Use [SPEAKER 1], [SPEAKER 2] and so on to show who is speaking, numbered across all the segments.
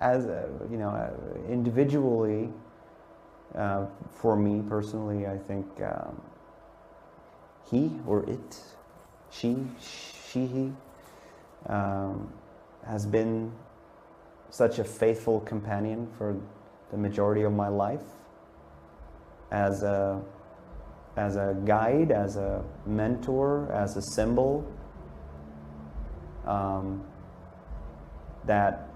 [SPEAKER 1] as individually, for me personally, I think he or it, she, he, has been such a faithful companion for the majority of my life, as a guide, as a mentor, as a symbol, that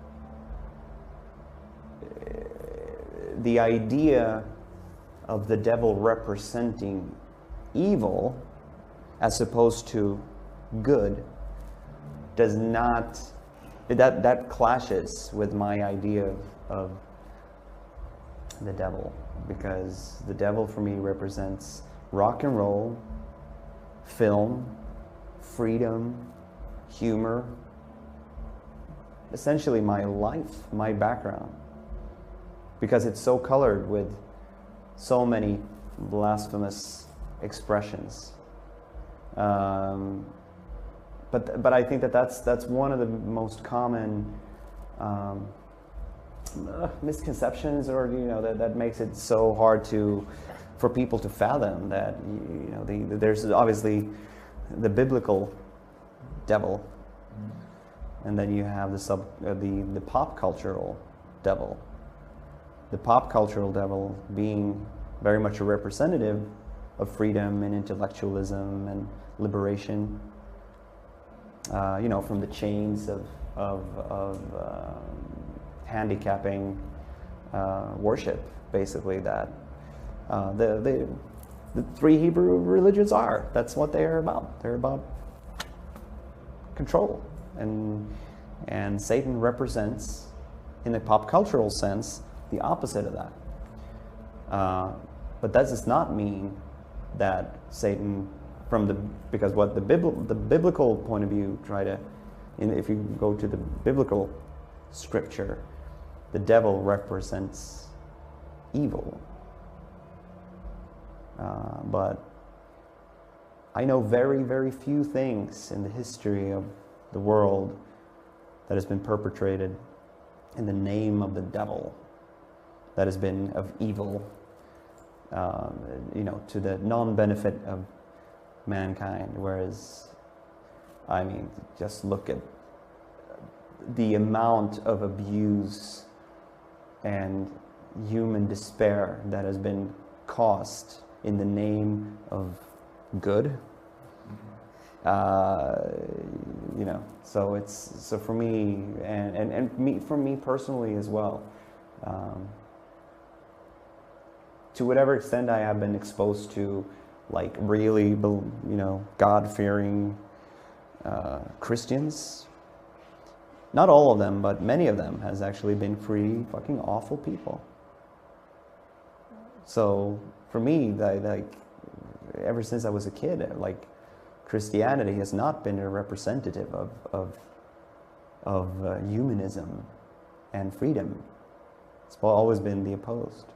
[SPEAKER 1] the idea of the devil representing evil as opposed to good does not, that clashes with my idea of the devil, because the devil for me represents rock and roll, film, freedom, humor, essentially my life, my background, because it's so colored with so many blasphemous expressions. But I think that's one of the most common misconceptions, or that makes it so hard for people to fathom that there's obviously the biblical devil, and then you have the pop cultural devil. The pop cultural devil being very much a representative of freedom and intellectualism and liberation. From the chains of handicapping worship, basically, that the three Hebrew religions are. That's what they are about. They're about control, and Satan represents, in the pop cultural sense, the opposite of that. But that does not mean that Satan, because what the biblical point of view if you go to the biblical scripture, the devil represents evil. But I know very, very few things in the history of the world that has been perpetrated in the name of the devil, that has been of evil, to the non-benefit of mankind. Whereas, just look at the amount of abuse and human despair that has been caused in the name of good. So for me, and for me personally as well, to whatever extent I have been exposed to, really, God-fearing Christians, not all of them, but many of them has actually been pretty fucking awful people. So for me, ever since I was a kid, Christianity has not been a representative of humanism and freedom. It's always been the opposed.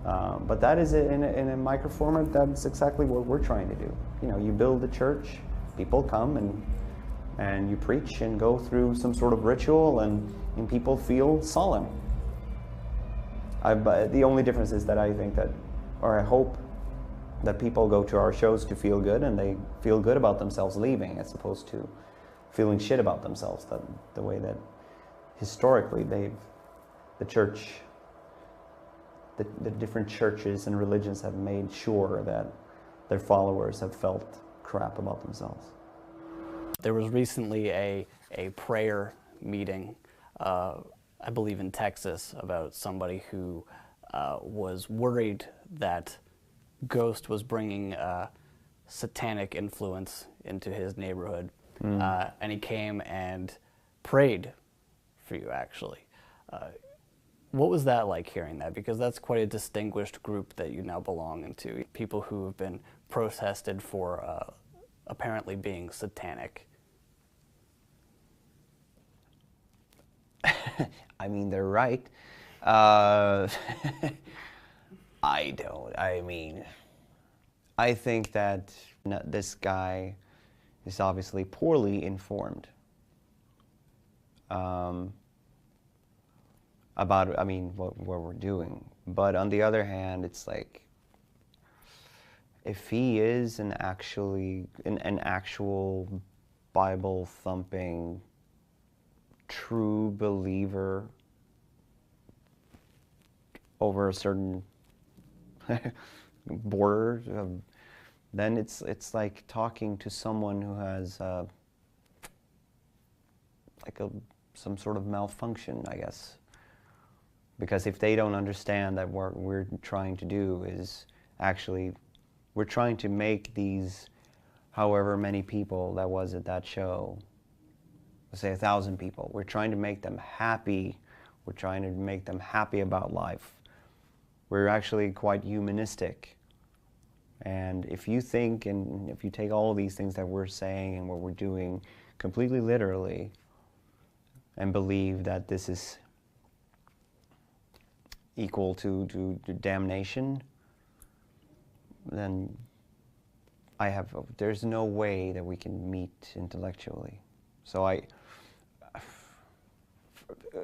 [SPEAKER 1] But that is in a micro format. That's exactly what we're trying to do. You build a church, people come and you preach and go through some sort of ritual, and people feel solemn. The only difference is that I think that, or I hope that people go to our shows to feel good, and they feel good about themselves leaving, as opposed to feeling shit about themselves. The way that historically the different churches and religions have made sure that their followers have felt crap about themselves.
[SPEAKER 2] There was recently a prayer meeting, I believe in Texas, about somebody who was worried that Ghost was bringing satanic influence into his neighborhood. And he came and prayed for you, actually. What was that like, hearing that? Because that's quite a distinguished group that you now belong into. People who have been protested for apparently being satanic.
[SPEAKER 1] They're right. I think that this guy is obviously poorly informed. about, I mean, what we're doing. But on the other hand, it's like, if he is an actual Bible thumping, true believer over a certain border, then it's like talking to someone who has some sort of malfunction, I guess. Because if they don't understand that what we're trying to do is actually, we're trying to make these, however many people that was at that show, let's say 1,000 people, we're trying to make them happy. We're trying to make them happy about life. We're actually quite humanistic. And if you think, and if you take all of these things that we're saying and what we're doing completely literally, and believe that this is equal to damnation, then there's no way that we can meet intellectually. So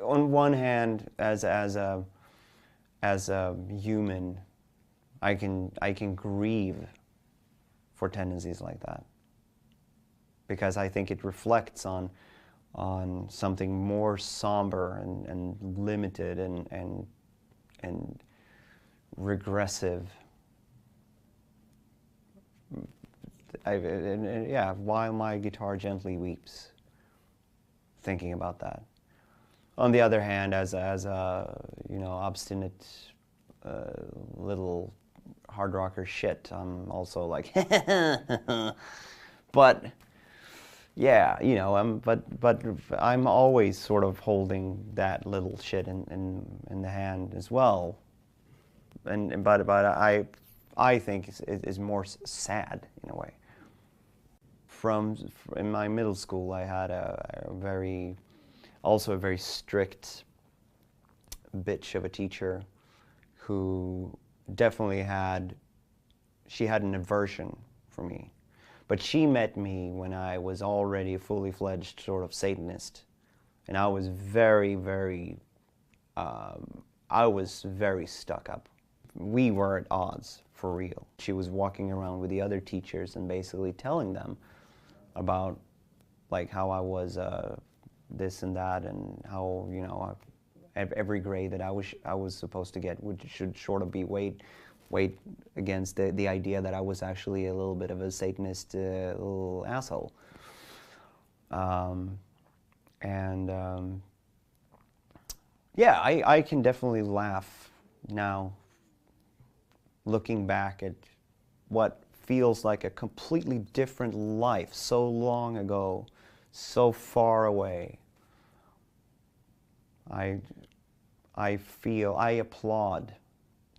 [SPEAKER 1] on one hand, as a human, I can grieve for tendencies like that, because I think it reflects on something more somber and limited and regressive. Yeah, while my guitar gently weeps, thinking about that. On the other hand, as a obstinate little hard rocker shit, I'm also like, but yeah, but I'm always sort of holding that little shit in the hand as well, but I think is more sad in a way. In my middle school, I had a very strict bitch of a teacher who definitely had an aversion for me. But she met me when I was already a fully fledged sort of Satanist. And I was very, very stuck up. We were at odds, for real. She was walking around with the other teachers and basically telling them about like how I was this and that, and how every grade that I was supposed to get should sort of be weighed against the idea that I was actually a little bit of a Satanist little asshole. Yeah, I can definitely laugh now, looking back at what feels like a completely different life so long ago, so far away. I applaud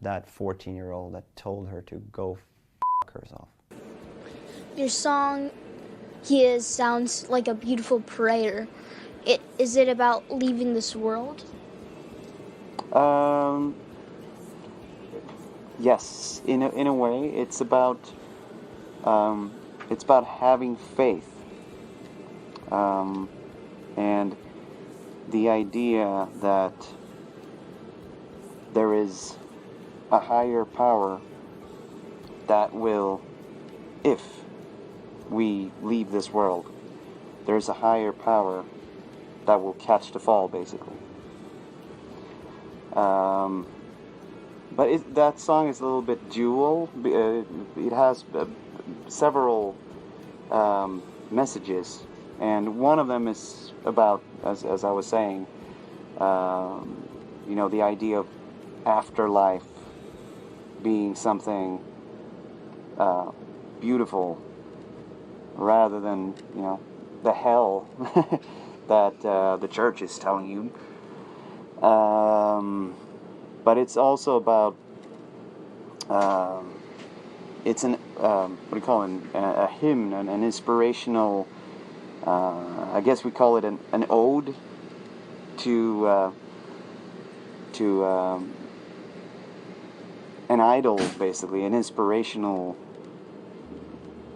[SPEAKER 1] that 14-year-old that told her to go f*** herself.
[SPEAKER 3] Your song, sounds like a beautiful prayer. Is it about leaving this world?
[SPEAKER 1] Yes, in a way, it's about having faith, and the idea that there is a higher power that will, if we leave this world, there's a higher power that will catch the fall, basically. But that song is a little bit dual. It has several messages, and one of them is about, as I was saying, the idea of afterlife being something beautiful, rather than the hell that the church is telling you. But it's also about it's a hymn, an inspirational. I guess we call it an ode to an idol, basically, an inspirational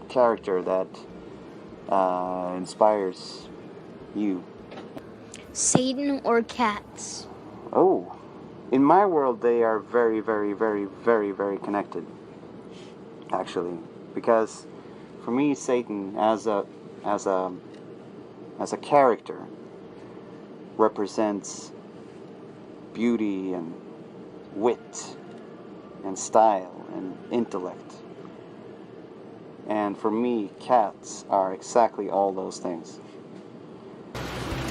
[SPEAKER 1] character that inspires you.
[SPEAKER 3] Satan or cats?
[SPEAKER 1] Oh, in my world, they are very, very, very, very, very connected, actually, because for me, Satan as a character represents beauty and wit and style and intellect. And for me, cats are exactly all those things.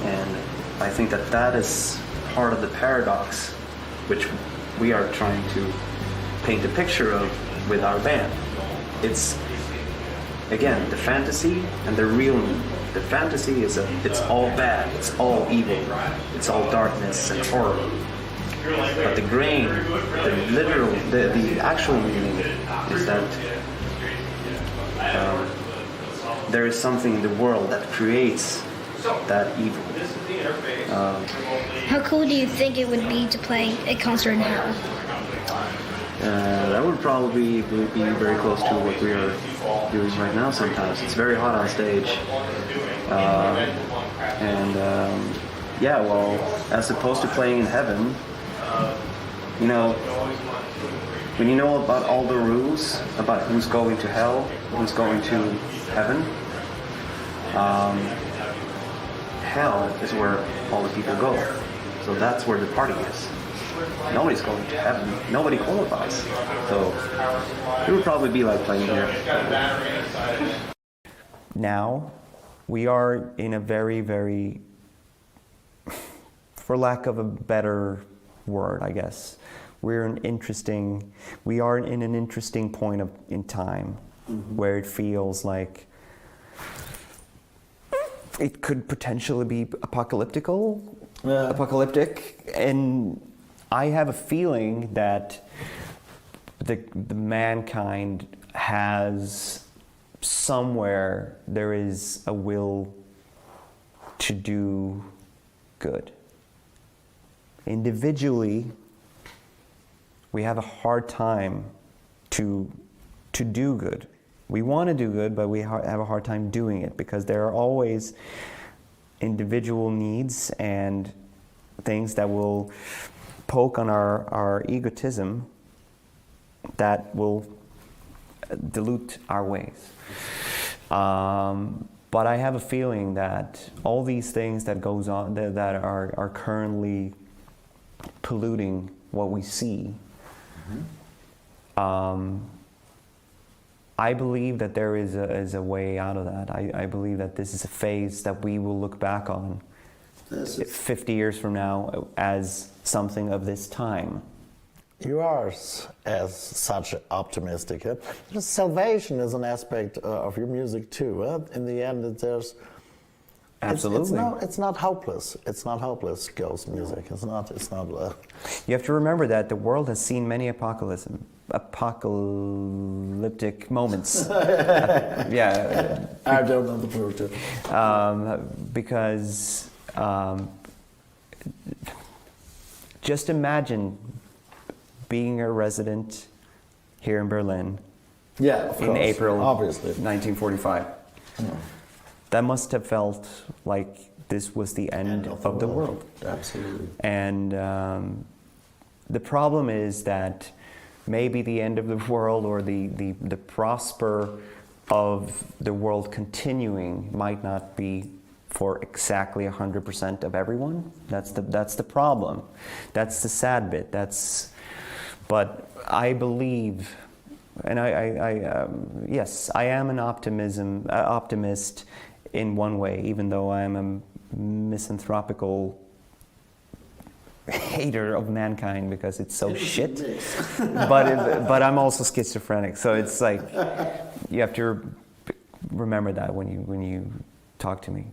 [SPEAKER 1] And I think that that is part of the paradox which we are trying to paint a picture of with our band. It's, again, the fantasy and the real me. The fantasy is it's all bad, it's all evil, it's all darkness and horror. But the grain, the literal, the actual meaning is that there is something in the world that creates that evil.
[SPEAKER 3] How cool do you think it would be to play a concert in hell?
[SPEAKER 1] That would probably be very close to what we are doing right now sometimes. It's very hot on stage. Yeah, well, as opposed to playing in heaven, you know, when you know about all the rules about who's going to hell, who's going to heaven, hell is where all the people go. So that's where the party is. Nobody's going to heaven. Nobody qualifies. So it would probably be like playing here. Now, we are in a very, very, for lack of a better word, I guess, we are in an interesting point in time where it feels like it could potentially be apocalyptic, and I have a feeling that the mankind has somewhere there is a will to do good. Individually, we have a hard time to do good. We want to do good, but we have a hard time doing it because there are always individual needs and things that will poke on our egotism that will dilute our ways. But I have a feeling that all these things that goes on that are currently polluting what we see, I believe that there is a way out of that. I believe that this is a phase that we will look back on 50 years from now as something of this time.
[SPEAKER 4] You are as such optimistic. Salvation is an aspect of your music too. In the end, there's
[SPEAKER 1] absolutely.
[SPEAKER 4] It's not hopeless. It's not hopeless. Ghost music. It's not.
[SPEAKER 1] You have to remember that the world has seen many apocalyptic moments. Yeah.
[SPEAKER 4] I don't know the word.
[SPEAKER 1] Because just imagine being a resident here in Berlin.
[SPEAKER 4] Yeah, of
[SPEAKER 1] in
[SPEAKER 4] course,
[SPEAKER 1] April
[SPEAKER 4] obviously.
[SPEAKER 1] 1945. That must have felt like this was the end of the world.
[SPEAKER 4] Absolutely.
[SPEAKER 1] And the problem is that maybe the end of the world or the prosper of the world continuing might not be for exactly 100% of everyone. That's the problem. That's the sad bit. But I believe, and yes, I am an optimist in one way, even though I am a misanthropical hater of mankind because it's so shit. But I'm also schizophrenic, so it's like you have to remember that when you talk to me.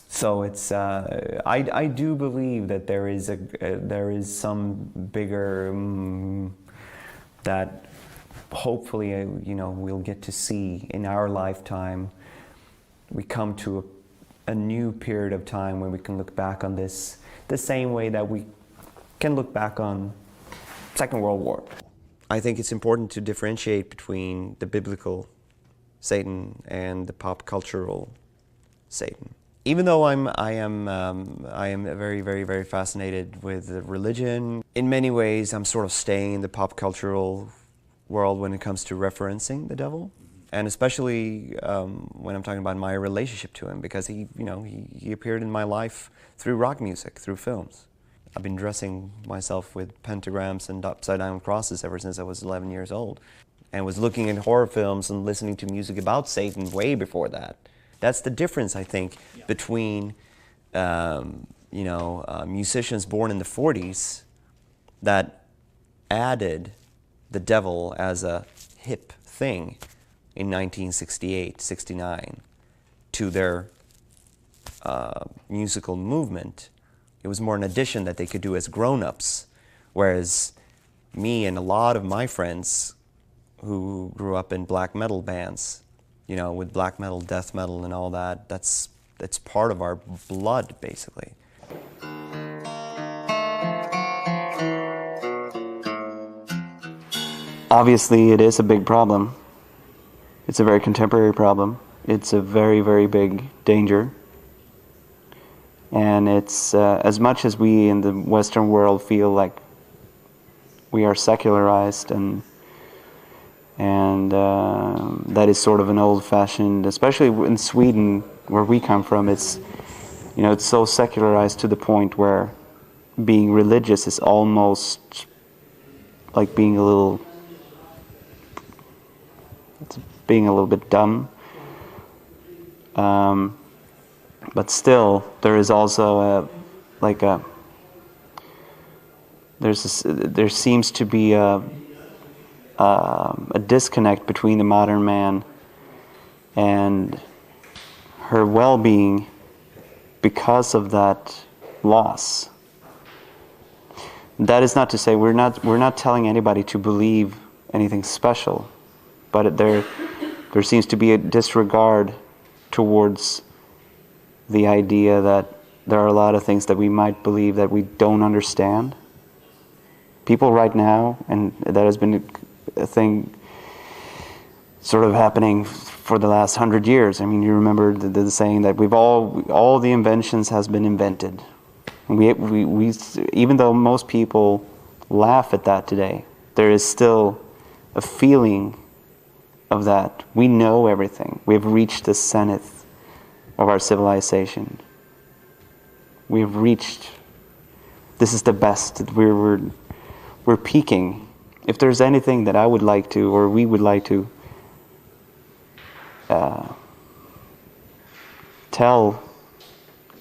[SPEAKER 1] So it's I do believe that there is some bigger that hopefully we'll get to see in our lifetime. We come to a new period of time when we can look back on this the same way that we can look back on Second World War. I think it's important to differentiate between the biblical Satan and the pop cultural Satan. even though I am very, very, very fascinated with religion, in many ways I'm sort of staying in the pop cultural world when it comes to referencing the devil, and especially when I'm talking about my relationship to him, because he appeared in my life through rock music, through films. I've been dressing myself with pentagrams and upside down crosses ever since I was 11 years old, and was looking at horror films and listening to music about Satan way before that. That's the difference, I think, between musicians born in the 40s that added the devil as a hip thing in 1968, 69 to their musical movement. It was more an addition that they could do as grown-ups, whereas me and a lot of my friends who grew up in black metal bands, with black metal, death metal, and all that, that's part of our blood, basically. Obviously, it is a big problem. It's a very contemporary problem. It's a very, very big danger. And it's, as much as we in the Western world feel like we are secularized and that is sort of an old-fashioned, especially in Sweden, where we come from, it's so secularized to the point where being religious is almost like being a little bit dumb. But still, there is also there seems to be a disconnect between the modern man and her well-being because of that loss. That is not to say we're not telling anybody to believe anything special, but there seems to be a disregard towards the idea that there are a lot of things that we might believe that we don't understand. People right now, and that has been a thing sort of happening for the last 100 years. I mean, you remember the saying that all the inventions has been invented. We even though most people laugh at that today, there is still a feeling of that. We know everything. We have reached the zenith of our civilization. We have reached. This is the best. We're peaking. If there's anything that I would like to, or we would like to tell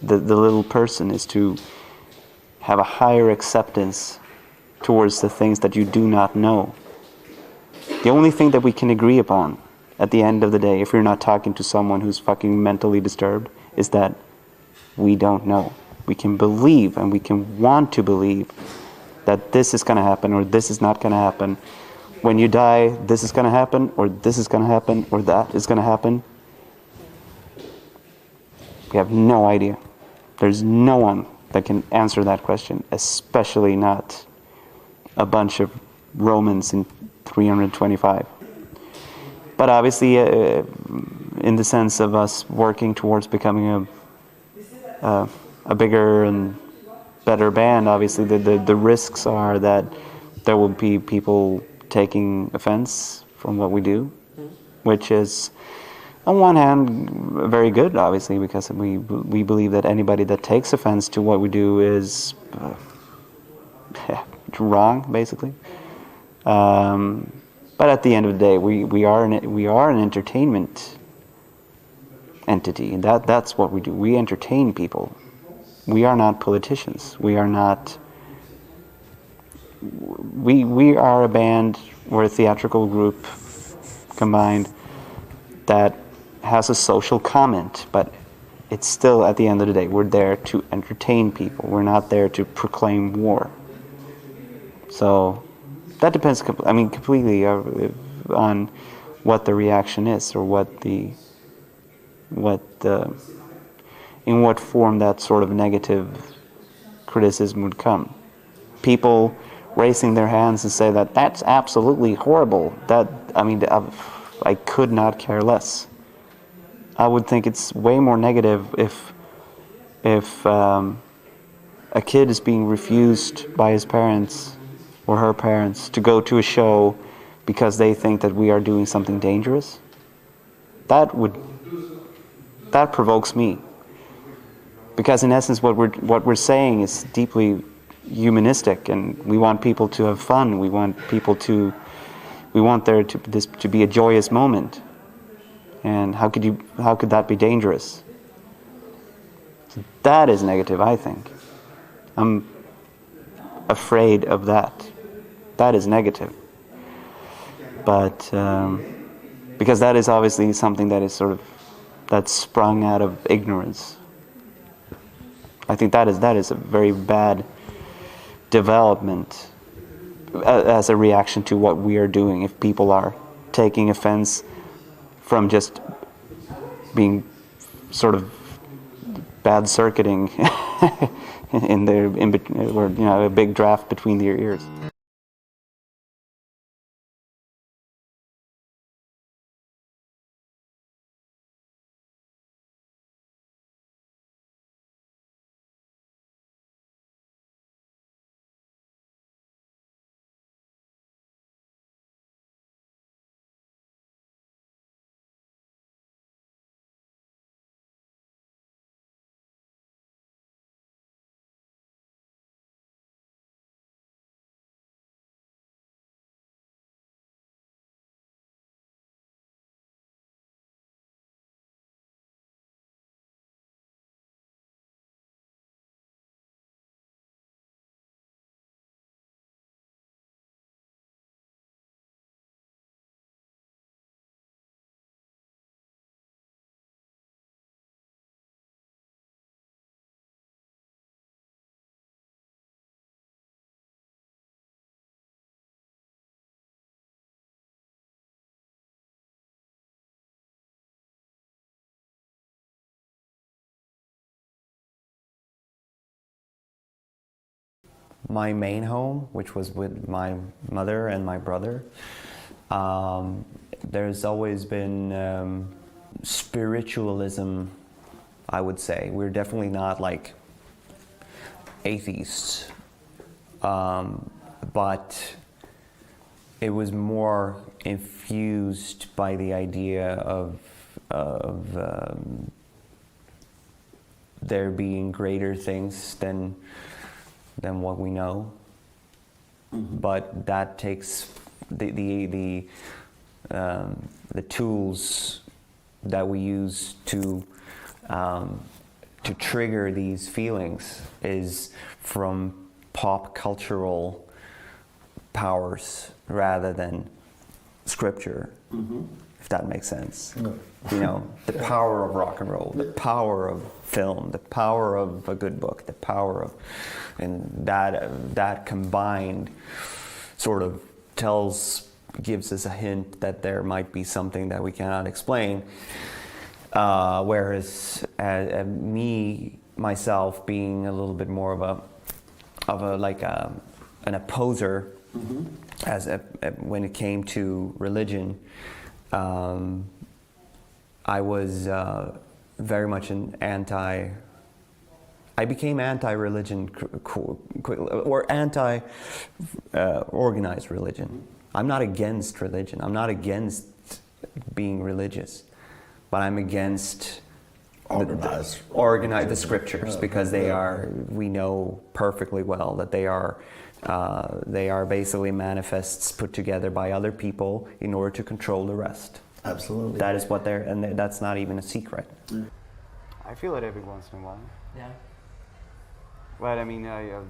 [SPEAKER 1] the little person, is to have a higher acceptance towards the things that you do not know. The only thing that we can agree upon at the end of the day, if you're not talking to someone who's fucking mentally disturbed, is that we don't know. We can believe, and we can want to believe, that this is going to happen or this is not going to happen. When you die, this is going to happen, or this is going to happen, or that is going to happen. We have no idea. There's no one that can answer that question, especially not a bunch of Romans in 325. But obviously, in the sense of us working towards becoming a bigger and better band, obviously the risks are that there will be people taking offense from what we do, which is on one hand very good, obviously, because we believe that anybody that takes offense to what we do is wrong, basically. But at the end of the day, we are an entertainment entity, and that's what we do. We entertain people. We are not politicians. We are not. We are a band, we're a theatrical group combined that has a social comment, but it's still, at the end of the day, we're there to entertain people. We're not there to proclaim war. So that depends, completely on what the reaction is, or in what form that sort of negative criticism would come. People raising their hands and say that that's absolutely horrible. I could not care less. I would think it's way more negative if if a kid is being refused by his parents or her parents to go to a show because they think that we are doing something dangerous, that provokes me. Because in essence, what we're saying is deeply humanistic, and we want people to have fun. We want there to be a joyous moment. And how could that be dangerous? So that is negative, I think. I'm afraid of that. That is negative. But because that is obviously something that is that's sprung out of ignorance. I think that is a very bad development as a reaction to what we are doing. If people are taking offense from just being sort of bad circuiting or a big draft between their ears. My main home, which was with my mother and my brother, there's always been spiritualism, I would say. We're definitely not like atheists, but it was more infused by the idea of there being greater things than what we know. Mm-hmm. But that takes the tools that we use to trigger these feelings is from pop cultural powers rather than scripture. Mm-hmm. If that makes sense. No. You know, the power of rock and roll, the power of film, the power of a good book, the power of, and that combined sort of gives us a hint that there might be something that we cannot explain. Whereas myself being a little bit more of an opposer, mm-hmm. When it came to religion. I was very much I became anti-religion or anti-organized religion. I'm not against religion. I'm not against being religious, but I'm against organize the scriptures, because we know perfectly well that they are basically manifests put together by other people in order to control the rest.
[SPEAKER 4] Absolutely.
[SPEAKER 1] That is what and that's not even a secret. Yeah. I feel it every once in a while.
[SPEAKER 2] Yeah.
[SPEAKER 1] But I mean,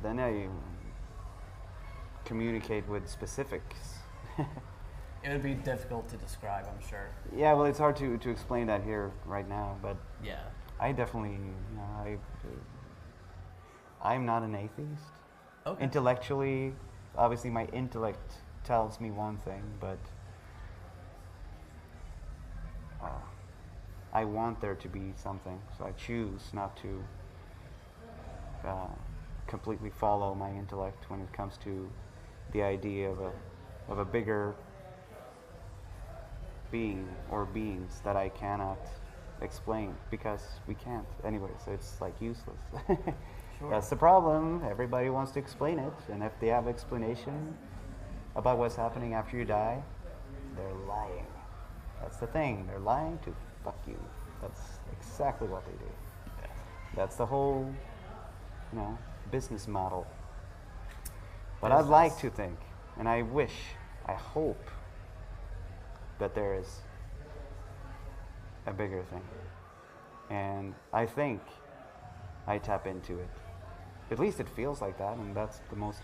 [SPEAKER 1] then I communicate with specifics.
[SPEAKER 2] It would be difficult to describe, I'm sure.
[SPEAKER 1] Yeah, well, it's hard to explain that here right now, but
[SPEAKER 2] yeah,
[SPEAKER 1] I definitely, I'm not an atheist. Okay. Intellectually, obviously my intellect tells me one thing, but I want there to be something, so I choose not to completely follow my intellect when it comes to the idea of a bigger being or beings that I cannot explain because we can't anyway, so it's like useless. That's the problem. Everybody wants to explain it, and if they have explanation about what's happening after you die, they're lying. That's the thing. They're lying to fuck you. That's exactly what they do. That's the whole, business model. But I'd like to think, and I wish, I hope that there is a bigger thing. And I think I tap into it. At least it feels like that, and that's the most important.